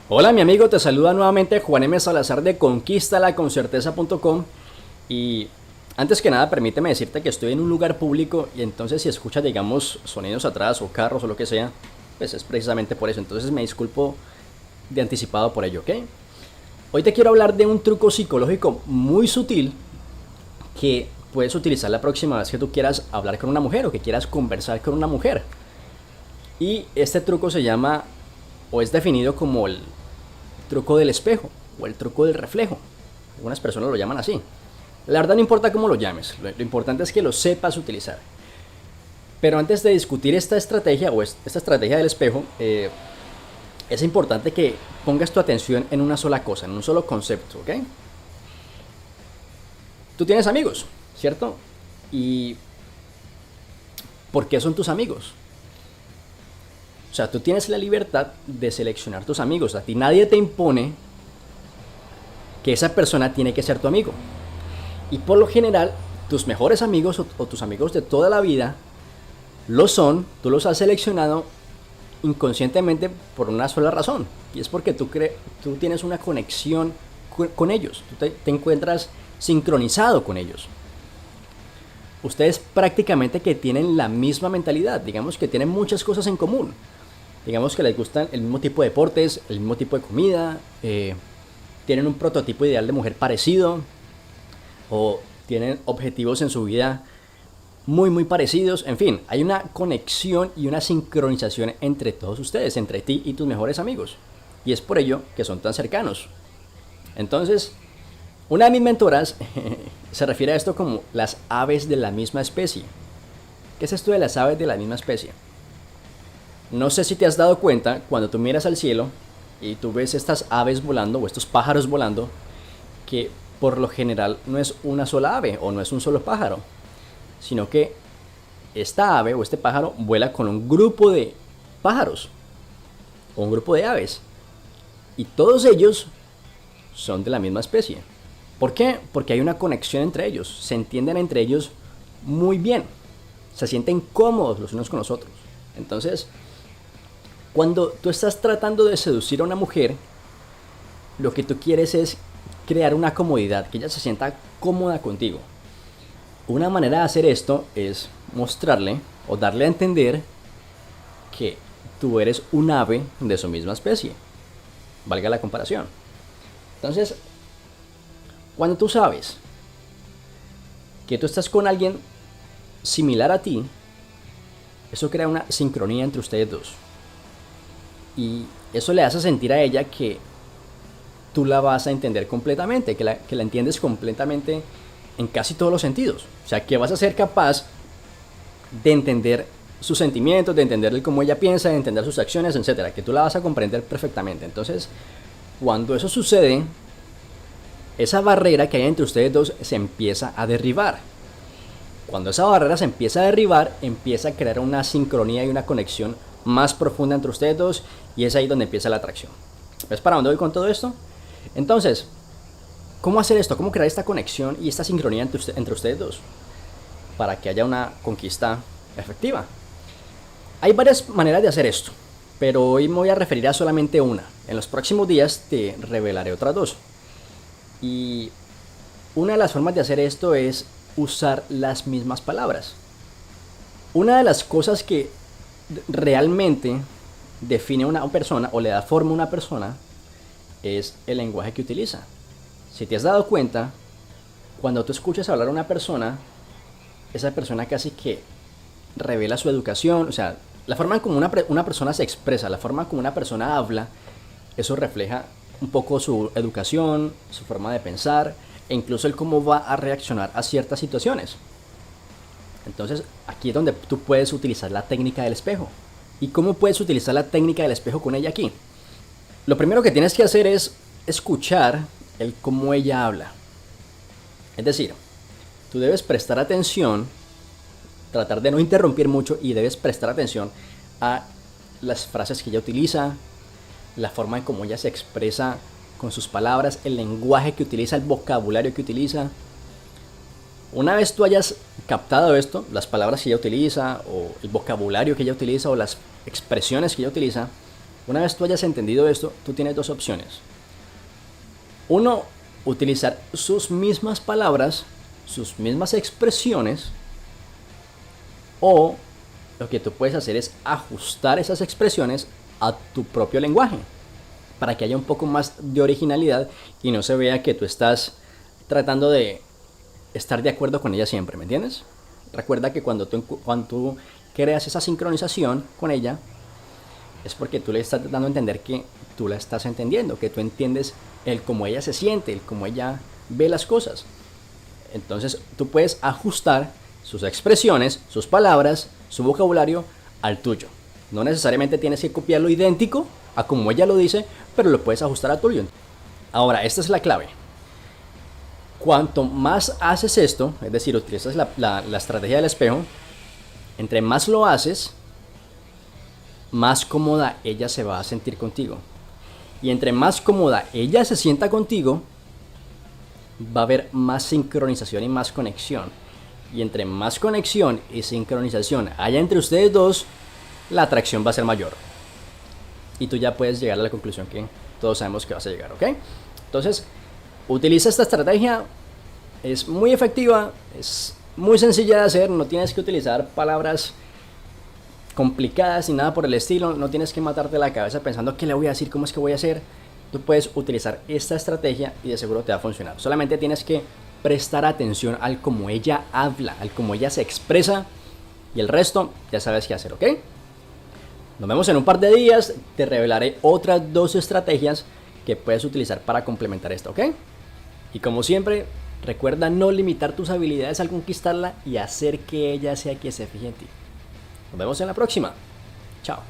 Hola mi amigo, te saluda nuevamente Juan M. Salazar de conquistalaconcerteza.com. Y antes que nada permíteme decirte que estoy en un lugar público y entonces si escuchas digamos sonidos atrás o carros o lo que sea, pues es precisamente por eso, entonces me disculpo de anticipado por ello, ¿ok? Hoy te quiero hablar de un truco psicológico muy sutil que puedes utilizar la próxima vez que tú quieras hablar con una mujer o que quieras conversar con una mujer. Y este truco se llama o es definido como el truco del espejo o el truco del reflejo. Algunas personas lo llaman así. La verdad no importa cómo lo llames, lo importante es que lo sepas utilizar. Pero antes de discutir esta estrategia o esta estrategia del espejo, es importante que pongas tu atención en una sola cosa, en un solo concepto, ¿ok? Tú tienes amigos, ¿cierto? ¿Y por qué son tus amigos? O sea, tú tienes la libertad de seleccionar tus amigos. A ti nadie te impone que esa persona tiene que ser tu amigo. Y por lo general, tus mejores amigos o tus amigos de toda la vida lo son, tú los has seleccionado inconscientemente por una sola razón. Y es porque tú tienes una conexión con ellos. Tú te encuentras sincronizado con ellos. Ustedes prácticamente que tienen la misma mentalidad. Digamos que tienen muchas cosas en común. Digamos que les gustan el mismo tipo de deportes, el mismo tipo de comida, tienen un prototipo ideal de mujer parecido, o tienen objetivos en su vida muy parecidos. En fin, hay una conexión y una sincronización entre todos ustedes, entre ti y tus mejores amigos. Y es por ello que son tan cercanos. Entonces, una de mis mentoras se refiere a esto como las aves de la misma especie. ¿Qué es esto de las aves de la misma especie? No sé si te has dado cuenta cuando tú miras al cielo y tú ves estas aves volando o estos pájaros volando, que por lo general no es una sola ave o no es un solo pájaro, sino que esta ave o este pájaro vuela con un grupo de pájaros o un grupo de aves y todos ellos son de la misma especie. ¿Por qué? Porque hay una conexión entre ellos, se entienden entre ellos muy bien, se sienten cómodos los unos con los otros. Entonces, cuando tú estás tratando de seducir a una mujer, lo que tú quieres es crear una comodidad, que ella se sienta cómoda contigo. Una manera de hacer esto es mostrarle o darle a entender que tú eres un ave de su misma especie. Valga la comparación. Entonces, cuando tú sabes que tú estás con alguien similar a ti, eso crea una sincronía entre ustedes dos. Y eso le hace sentir a ella que tú la vas a entender completamente, que la entiendes completamente en casi todos los sentidos. O sea, que vas a ser capaz de entender sus sentimientos, de entender cómo ella piensa, de entender sus acciones, etcétera, que tú la vas a comprender perfectamente. Entonces, cuando eso sucede, esa barrera que hay entre ustedes dos se empieza a derribar. Cuando esa barrera se empieza a derribar, empieza a crear una sincronía y una conexión más profunda entre ustedes dos, y es ahí donde empieza la atracción. ¿Ves para dónde voy con todo esto? Entonces, ¿cómo hacer esto? ¿Cómo crear esta conexión y esta sincronía entre ustedes dos? Para que haya una conquista efectiva. Hay varias maneras de hacer esto, pero hoy me voy a referir a solamente una. En los próximos días te revelaré otras dos. Y una de las formas de hacer esto es usar las mismas palabras. Una de las cosas que realmente define a una persona o le da forma a una persona es el lenguaje que utiliza. Si te has dado cuenta, cuando tú escuchas hablar a una persona, esa persona casi que revela su educación, o sea, la forma en como una persona se expresa, la forma como una persona habla, eso refleja un poco su educación, su forma de pensar e incluso el cómo va a reaccionar a ciertas situaciones. Entonces, aquí es donde tú puedes utilizar la técnica del espejo. ¿Y cómo puedes utilizar la técnica del espejo con ella aquí? Lo primero que tienes que hacer es escuchar el cómo ella habla. Es decir, tú debes prestar atención, tratar de no interrumpir mucho y debes prestar atención a las frases que ella utiliza, la forma en cómo ella se expresa con sus palabras, el lenguaje que utiliza, el vocabulario que utiliza. Una vez tú hayas captado esto, las palabras que ella utiliza, o el vocabulario que ella utiliza, o las expresiones que ella utiliza, una vez tú hayas entendido esto, tú tienes dos opciones. Uno, utilizar sus mismas palabras, sus mismas expresiones, o lo que tú puedes hacer es ajustar esas expresiones a tu propio lenguaje, para que haya un poco más de originalidad y no se vea que tú estás tratando de estar de acuerdo con ella siempre, ¿me entiendes? Recuerda que cuando tú creas esa sincronización con ella, es porque tú le estás dando a entender que tú la estás entendiendo, que tú entiendes el cómo ella se siente, el cómo ella ve las cosas. Entonces tú puedes ajustar sus expresiones, sus palabras, su vocabulario al tuyo. No necesariamente tienes que copiarlo idéntico a como ella lo dice, pero lo puedes ajustar a tuyo. Ahora, esta es la clave. Cuanto más haces esto, es decir, utilizas la estrategia del espejo, entre más lo haces, más cómoda ella se va a sentir contigo. Y entre más cómoda ella se sienta contigo, va a haber más sincronización y más conexión. Y entre más conexión y sincronización haya entre ustedes dos, la atracción va a ser mayor. Y tú ya puedes llegar a la conclusión que todos sabemos que vas a llegar, ¿ok? Entonces, utiliza esta estrategia, es muy efectiva, es muy sencilla de hacer, no tienes que utilizar palabras complicadas ni nada por el estilo, no tienes que matarte la cabeza pensando qué le voy a decir, cómo es que voy a hacer. Tú puedes utilizar esta estrategia y de seguro te va a funcionar. Solamente tienes que prestar atención al cómo ella habla, al cómo ella se expresa, y el resto ya sabes qué hacer, ¿ok? Nos vemos en un par de días, te revelaré otras 2 estrategias que puedes utilizar para complementar esto, ¿ok? Y como siempre, recuerda no limitar tus habilidades al conquistarla y hacer que ella sea quien se fije en ti. Nos vemos en la próxima. Chao.